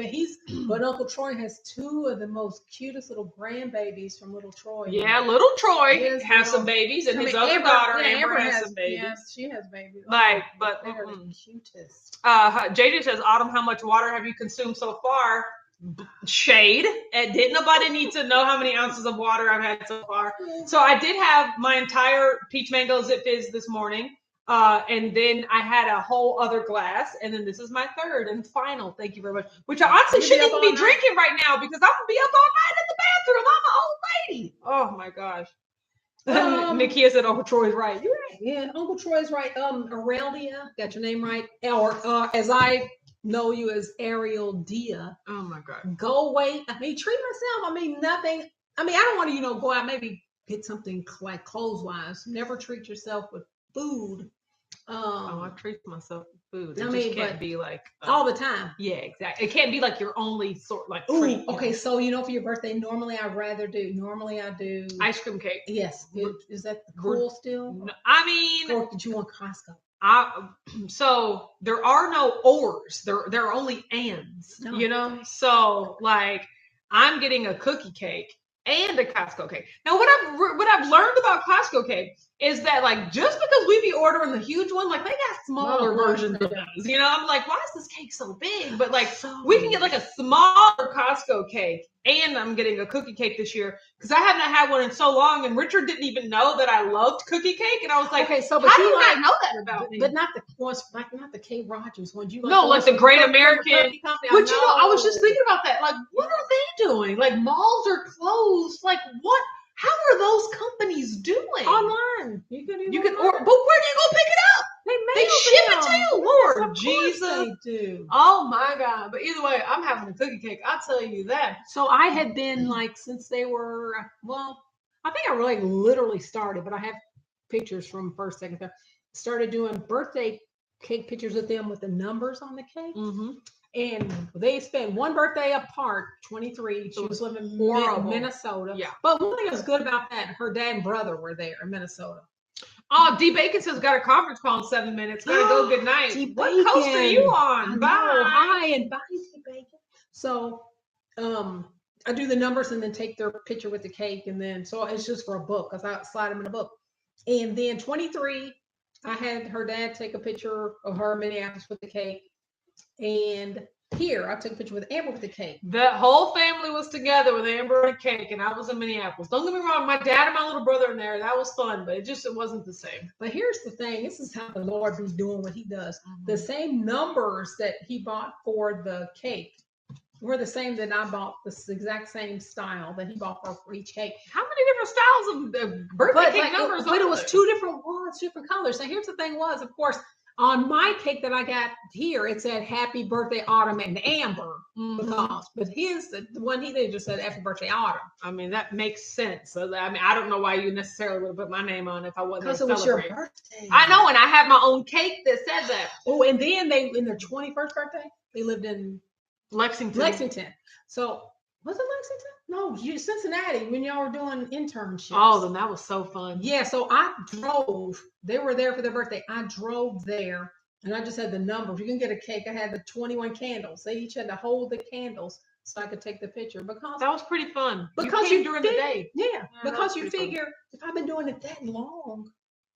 but Uncle Troy has 2 of the most cutest little grandbabies from little Troy. Yeah, little Troy has some babies, and his other daughter, Amber, has some babies. Yes, she has babies. But they are the cutest. JJ says, Autumn, how much water have you consumed so far? Shade. And didn't nobody need to know how many ounces of water I've had so far? So I did have my entire peach mango zip fizz this morning. And then I had a whole other glass, and then this is my third and final. Thank you very much. Which I honestly shouldn't even be drinking right now because I'm gonna be up all night in the bathroom. I'm an old lady. Oh my gosh. Nikia said Uncle Troy's right. You're right. Yeah, Uncle Troy's right. Aurelia, got your name right. Or as I know you as Ariel Dia. Oh my God. Go away. I mean, treat myself. I mean, nothing. I mean, I don't want to, go out maybe get something like clothes wise. Never treat yourself with food. I treat myself with food. It can't be like all the time. Yeah, exactly. It can't be like your only sort treat. Okay, so for your birthday, normally I do ice cream cake. Yes. Is that cool still? No, I mean, or did you want Costco? So there are no ors. There are only ands. No. So I'm getting a cookie cake and a Costco cake. Now, what I've learned about Costco cake is that just because we be ordering the huge one, they got smaller versions of those. I'm like, why is this cake so big? But we can get a smaller Costco cake, and I'm getting a cookie cake this year because I have not had one in so long. And Richard didn't even know that I loved cookie cake, and I was like, okay, so but how do you not know that about me? But not the ones, not the K. Rogers ones. You the Great American. But I was just thinking about that. What are they doing? Malls are closed. What? How are those companies doing? Online. You can order, but where do you go pick it up? They ship it to you, Lord Jesus. They do. Oh my God. But either way, I'm having a cookie cake. I'll tell you that. So I had been since they were, I think I literally started, but I have pictures from first, second, third. Started doing birthday cake pictures with them with the numbers on the cake. Mm-hmm. And they spent one birthday apart, 23. She was living in Minnesota. Yeah. But one thing that was good about that, her dad and brother were there in Minnesota. Oh, D. Bacon says got a conference call in 7 minutes. Gotta go. Good night. What coast are you on? Bye. Hi, and bye, D. Bacon. So, I do the numbers and then take their picture with the cake, and then so it's just for a book because I slide them in a book. And then 23, I had her dad take a picture of her in Minneapolis with the cake. And here. I took a picture with Amber with the cake. The whole family was together with Amber and cake, and I was in Minneapolis. Don't get me wrong, my dad and my little brother in there. That was fun, but it wasn't the same. But here's the thing. This is how the Lord be doing what he does. The same numbers that he bought for the cake were the same that I bought, the exact same style that he bought for each cake. How many different styles of birthday cake numbers? But it was two different ones, different colors. So here's the thing was, of course, on my cake that I got here, it said Happy Birthday Autumn and Amber. But his, the one he did just said Happy Birthday Autumn. I mean, that makes sense. So I mean, I don't know why you necessarily would have put my name on if I wasn't because it was your birthday. I know, and I have my own cake that said that. Oh, and then they, in their 21st birthday, they lived in Lexington. So was it Lexington? No, Cincinnati, when y'all were doing internships. Oh, then that was so fun. Yeah, so I drove. They were there for their birthday. I drove there, and I just had the numbers. You can get a cake. I had the 21 candles. They each had to hold the candles so I could take the picture. Because that was pretty fun. Because you during the day. Yeah, because you figure if I've been doing it that long,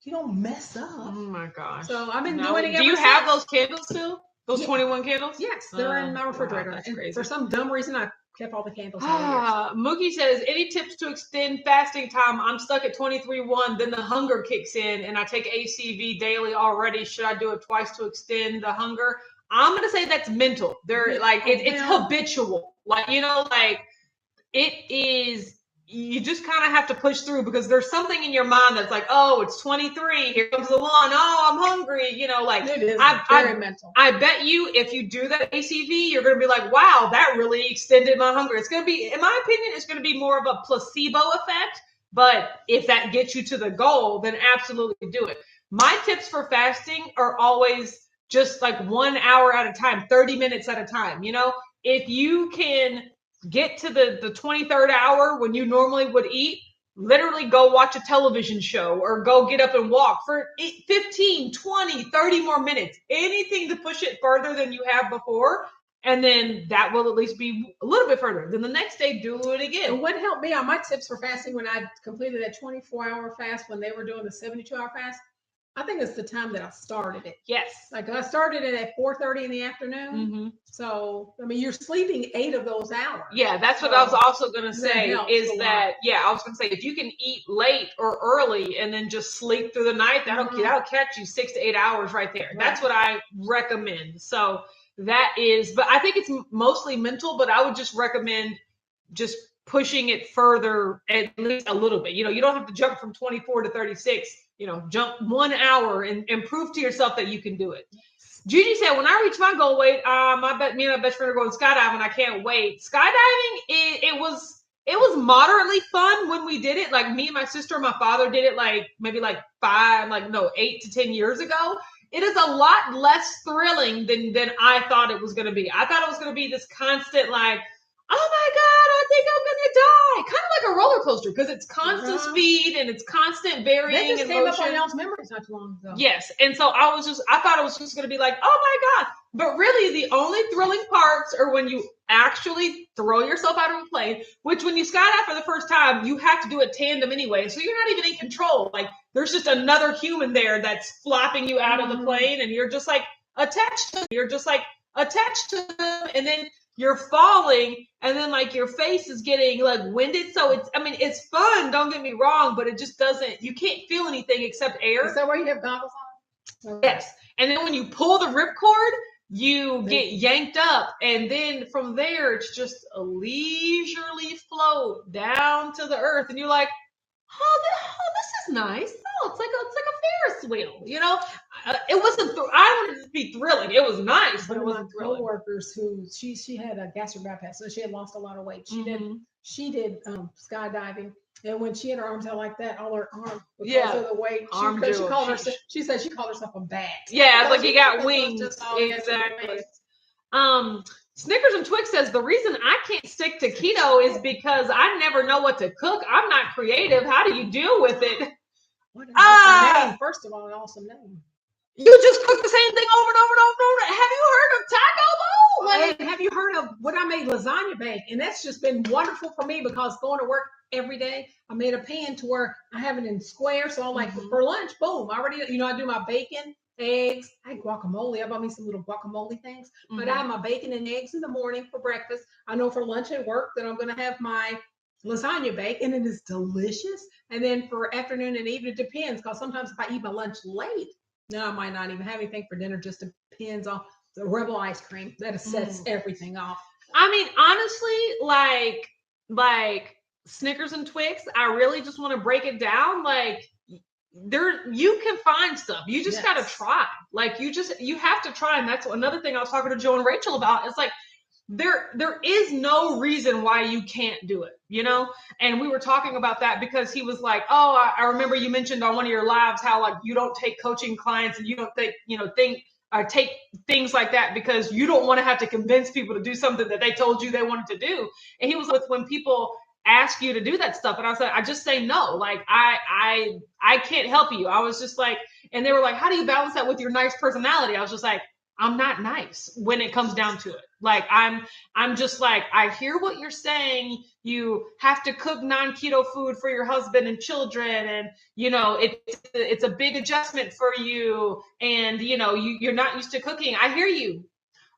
you don't mess up. Oh my gosh. So I've been doing it. Do you have those candles still? Those 21 candles? Yes, they're in my refrigerator. Wow, and crazy. for some dumb reason, I kept all the candles. Mookie says, any tips to extend fasting time? I'm stuck at 23:1. Then the hunger kicks in, and I take ACV daily already. Should I do it twice to extend the hunger? I'm gonna say that's mental. They're like it's habitual. Like it is. You just kind of have to push through because there's something in your mind that's like, oh, it's 23. Here comes the one. Oh, I'm hungry. It is very mental. I bet you if you do that ACV, you're going to be like, wow, that really extended my hunger. It's going to be, in my opinion, it's going to be more of a placebo effect. But if that gets you to the goal, then absolutely do it. My tips for fasting are always just like 1 hour at a time, 30 minutes at a time. If you can get to the 23rd hour when you normally would eat, literally go watch a television show or go get up and walk for 15, 20, 30 more minutes, anything to push it further than you have before. And then that will at least be a little bit further. Then the next day, do it again. And what helped me on my tips for fasting when I completed that 24-hour fast, when they were doing the 72-hour fast, I think it's the time that I started it. Yes. Like I started it at 4:30 in the afternoon. So, I mean, you're sleeping 8 of those hours. Yeah, that's what I was also going to say is that, I was going to say, if you can eat late or early and then just sleep through the night, that'll catch you 6 to 8 hours right there. Right. That's what I recommend. So that is, but I think it's mostly mental, but I would just recommend just pushing it further at least a little bit. You don't have to jump from 24 to 36. Jump 1 hour and prove to yourself that you can do it. Gigi said, when I reach my goal weight, me and my best friend are going skydiving. I can't wait. Skydiving, it was moderately fun when we did it. Like me and my sister and my father did it maybe 8 to 10 years ago. It is a lot less thrilling than I thought it was going to be. I thought it was going to be this constant oh my God, I think I'm going to die. Kind of like a roller coaster because it's constant speed and it's constant varying. That just in came motion. up on y'all's memories not too long ago. Yes. And so I thought it was just going to be like, oh my God. But really the only thrilling parts are when you actually throw yourself out of a plane, which when you skydive for the first time, you have to do it tandem anyway. So you're not even in control. Like there's just another human there that's flopping you out of the plane and you're just attached to them. You're just attached to them. And then you're falling and then your face is getting winded. So it's fun. Don't get me wrong, but it just you can't feel anything except air. Is that why you have goggles on? Yes. And then when you pull the ripcord, you get yanked up. And then from there, it's just a leisurely float down to the earth. And you're like, oh, this is nice. Oh, it's like a Ferris wheel, it wasn't, I wanted it to be thrilling. It was nice, but it wasn't thrilling. Coworkers who she had a gastric bypass, so she had lost a lot of weight. She did skydiving, and when she had her arms out like that, all her arms because of the weight. She said she called herself a bat. Yeah, it's like you got wings. Exactly. Snickers and Twix says the reason I can't stick to keto is because I never know what to cook. I'm not creative. How do you deal with it? What an awesome name. First of all, an awesome name. You just cook the same thing over and over and over and over. Have you heard of Taco Bowl? And have you heard of what I made lasagna bake? And that's just been wonderful for me because going to work every day, I made a pan to where I have it in square. So I'm for lunch, boom, I already, I do my bacon eggs. I had guacamole. I bought me some little guacamole things. But I have my bacon and eggs in the morning for breakfast. I know for lunch at work that I'm going to have my lasagna baked, and it is delicious. And then for afternoon and evening, it depends, because sometimes if I eat my lunch late, then I might not even have anything for dinner. Just depends on the Rebel ice cream. That sets everything off. I mean, honestly, like Snickers and Twix, I really just want to break it down. Like, there, you can find stuff. You just got to try. Like, you have to try. And that's another thing I was talking to Joe and Rachel about. It's like, there is no reason why you can't do it, you know? And we were talking about that because he was like, oh, I remember you mentioned on one of your lives how, like, you don't take coaching clients and you don't take things like that because you don't want to have to convince people to do something that they told you they wanted to do. And he was like, when people ask you to do that stuff, and I said, I just say no. Like, I can't help you. I was just like, and they were like, how do you balance that with your nice personality? I was just like, I'm not nice when it comes down to it. Like, I'm just like, I hear what you're saying. You have to cook non-keto food for your husband and children. And, you know, it's a big adjustment for you. And, you know, you're not used to cooking. I hear you.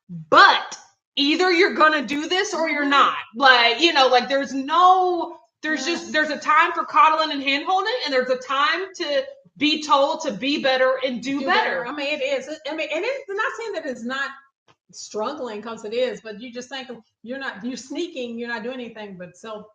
But either you're going to do this or you're not. Like, you know, like there's a time for coddling and hand holding, and there's a time to be told to be better and do better. I mean, it is. I mean, and it's not saying that it's not struggling, because it is, but you just think you're sneaking, you're not doing anything but and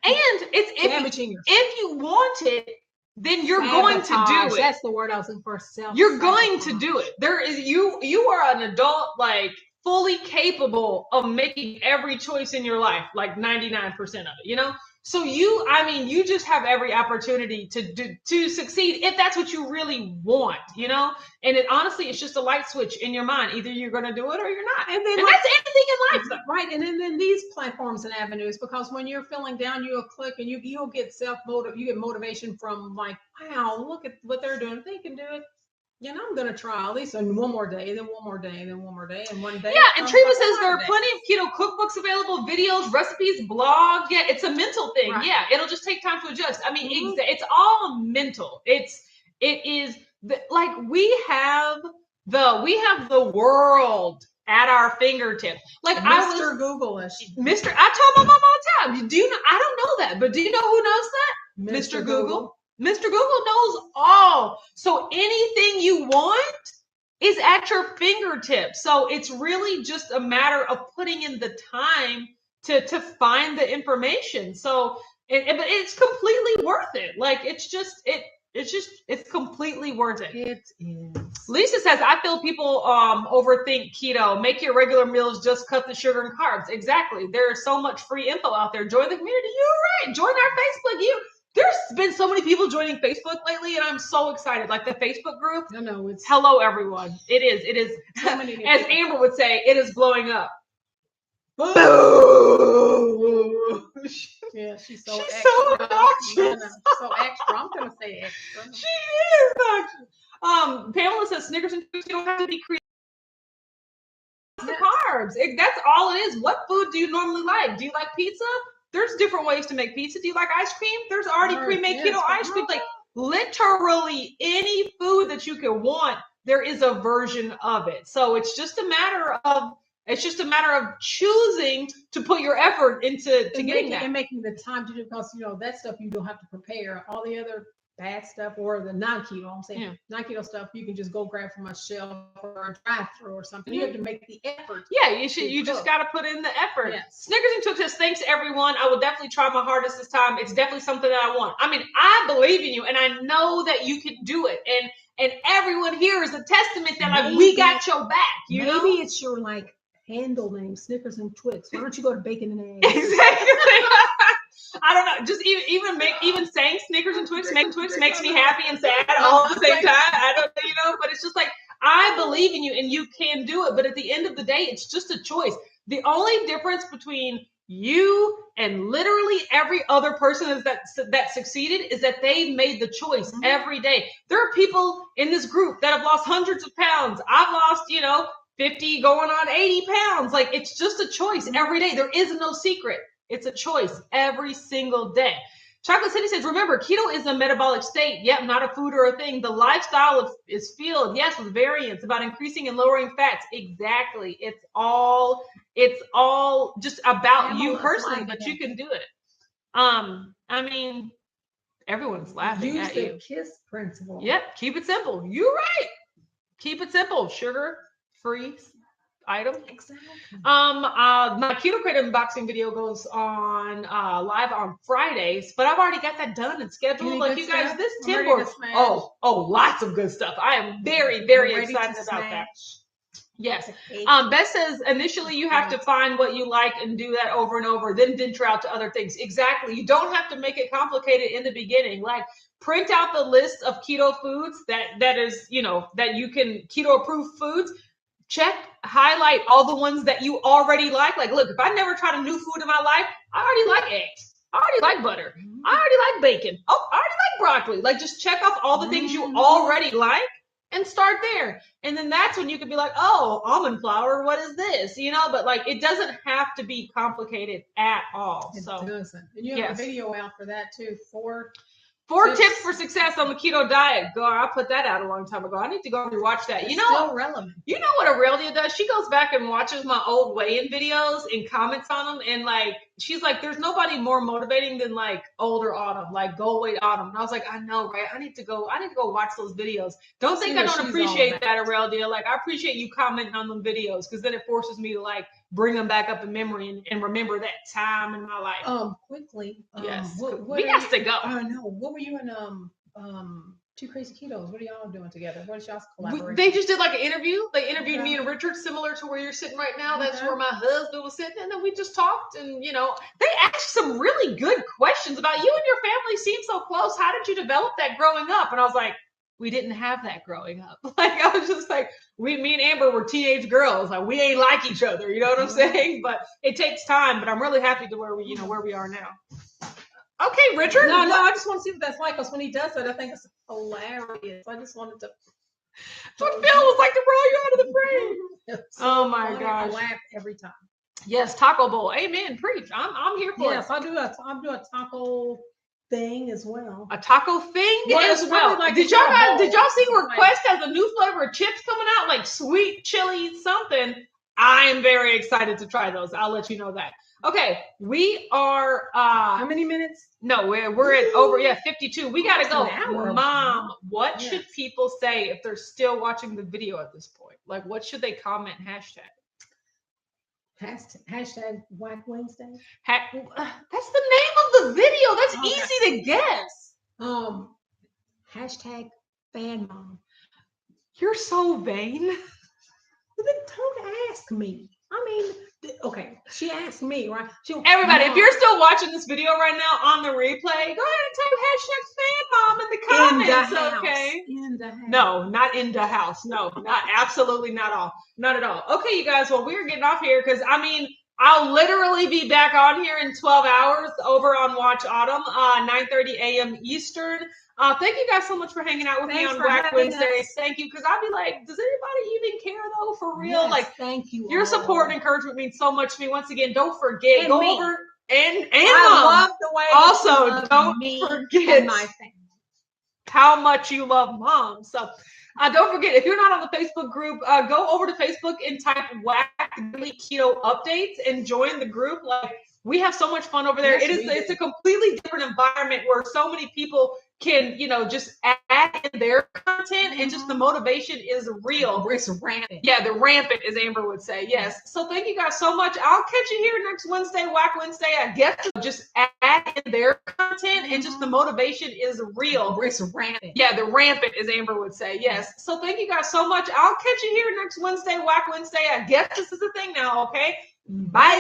it's damaging yourself. If you want it, then you're going to do it. That's the word I was looking for. You're going to do it. There is you are an adult, like, fully capable of making every choice in your life, like 99% of it, you know? So you just have every opportunity to succeed if that's what you really want, you know? And honestly, it's just a light switch in your mind. Either you're going to do it or you're not. And that's anything in life. Right. And then these platforms and avenues, because when you're feeling down, you'll click and you'll get you get motivation from, like, wow, look at what they're doing. If they can do it, you know, I'm going to try at least one more day, then one more day, and then one more day, and one day. Yeah, and Treva says there are plenty of keto cookbooks available, videos, recipes, blogs. Yeah, it's a mental thing. Right. Yeah, it'll just take time to adjust. I mean, it's all mental. It is like we have the world at our fingertips. Like Mr. Google-ish. I tell my mom all the time. I don't know that, but do you know who knows that? Mr. Google. Mr. Google knows all. So anything you want is at your fingertips. So it's really just a matter of putting in the time to find the information. So it's completely worth it. Like, it's completely worth it. It is. Lisa says, I feel people overthink keto. Make your regular meals, just cut the sugar and carbs. Exactly. There's so much free info out there. Join the community. You're right. Join our Facebook. There's been so many people joining Facebook lately, and I'm so excited. Like, the Facebook group. No, it's hello, everyone. It is. So many as people. Amber would say, it is blowing up. Boo! Yeah, she's so obnoxious. So extra. I'm gonna say extra. She is obnoxious. Pamela says Snickers and Twix, you don't have to be creative. The carbs. That's all it is. What food do you normally like? Do you like pizza? There's different ways to make pizza. Do you like ice cream? There's already pre-made keto ice cream. Like, literally any food that you can want, there is a version of it. So it's just a matter of choosing to put your effort into getting that. And making the time to do, because, you know, that stuff you don't have to prepare. All the other bad stuff, or the non-keto, I'm saying non-keto stuff, you can just go grab from a shelf or a drive-thru or something. You have to make the effort. Yeah, you just got to put in the effort. Yes. Snickers and Twix says, thanks everyone. I will definitely try my hardest this time. It's definitely something that I want. I mean, I believe in you, and I know that you can do it. And everyone here is a testament that, like, we got your back. Maybe it's your, like, handle name, Snickers and Twix. Why don't you go to bacon and eggs? Exactly. I don't know. Just even saying Snickers and Twix makes me happy and sad all at the same time. I don't, but it's just like, I believe in you and you can do it. But at the end of the day, it's just a choice. The only difference between you and literally every other person that succeeded is that they made the choice every day. There are people in this group that have lost hundreds of pounds. I've lost, 50 going on 80 pounds. Like, it's just a choice every day. There is no secret. It's a choice every single day. Chocolate City says, remember, keto is a metabolic state. Yep, not a food or a thing. The lifestyle is filled, yes, with variance about increasing and lowering fats. Exactly. It's all just about you personally, but you can do it. I mean, everyone's laughing at you. Use the KISS principle. Yep, keep it simple. You're right. Keep it simple. Sugar-free item. Exactly. My Keto Crate unboxing video goes on live on Fridays, but I've already got that done and scheduled. Like you guys, this Timber. Oh, lots of good stuff. I am very, very excited about that. Yes. Beth says initially you have to find what you like and do that over and over, then venture out to other things. Exactly. You don't have to make it complicated in the beginning. Like print out the list of keto foods that is, that you can keto approved foods. Check, highlight all the ones that you already like. Like, look, if I never tried a new food in my life, I already like eggs. I already like butter. I already like bacon. Oh, I already like broccoli. Like, just check off all the things you already like and start there. And then that's when you could be like, oh, almond flour, what is this? But like, it doesn't have to be complicated at all. It doesn't. And you have a video out for that too. Four tips for success on the keto diet. Girl, I put that out a long time ago. I need to go and watch that. It's still relevant. You know what Aurelia does? She goes back and watches my old weigh-in videos and comments on them. And like, she's like, there's nobody more motivating than like older Autumn, like go weight Autumn. And I was like, I know, right? I need to go watch those videos. Don't think I don't appreciate that, Aurelia. Like, I appreciate you commenting on them videos because then it forces me to like bring them back up in memory and remember that time in my life. Quickly. Yes. We got to go. I know. What were you in Two Crazy Ketos? What are y'all doing together? What is y'all's collaboration? They just did like an interview. They interviewed me and Richard, similar to where you're sitting right now. That's where my husband was sitting. And then we just talked and, they asked some really good questions about you and your family seem so close. How did you develop that growing up? And I was like, we didn't have that growing up. Like, I was just like, me and Amber were teenage girls. Like, we ain't like each other. You know what I'm saying? But it takes time. But I'm really happy to where we are now. Okay, Richard. No, I just want to see what that's like. Because when he does that, I think it's hilarious. I just wanted to. What Phil was like to roll you out of the frame. Oh my gosh! I laugh every time. Yes, taco bowl. Amen. Preach. I'm here for it. Yes, I'll do a taco thing as well. A taco thing as well. Like did y'all see where Quest has a new flavor of chips coming out, like sweet chili something? I am very excited to try those. I'll let you know that. Okay, we are how many minutes? No, we're at over 52. We gotta go. Mom, what should people say if they're still watching the video at this point? Like, what should they comment? Hashtag Whack Wednesday. That's the name of the video. That's easy to guess. Hashtag fan mom. You're so vain. Then don't ask me. I mean, okay, she asked me, right? Everybody, if you're still watching this video right now on the replay, go ahead and type hashtag fan mom in the comments, okay? In the house. No, not in the house. No, absolutely not at all. Okay, you guys, well, we're getting off here because, I'll literally be back on here in 12 hours over on Watch Autumn, 9:30 a.m. Eastern. Thank you guys so much for hanging out with me on Whack Wednesdays. Thank you, because I'd be like, does anybody even care though? For real, yes, thank you. Your support and encouragement means so much to me. Once again, don't forget and go me. over and I love the way. Also, don't forget my family. How much you love Mom. So. Don't forget, if you're not on the Facebook group, go over to Facebook and type Whack Keto Updates and join the group. Like, we have so much fun over there. Yes, it's a completely different environment where so many people can, just add in their content and just the motivation is real. It's rampant. Yeah, the rampant, as Amber would say. Yes. So thank you guys so much. I'll catch you here next Wednesday, Whack Wednesday. I guess just add in their content and just the motivation is real. It's rampant. Yeah, the rampant, as Amber would say. Yes. So thank you guys so much. I'll catch you here next Wednesday, Whack Wednesday. I guess this is the thing now, okay? Bye.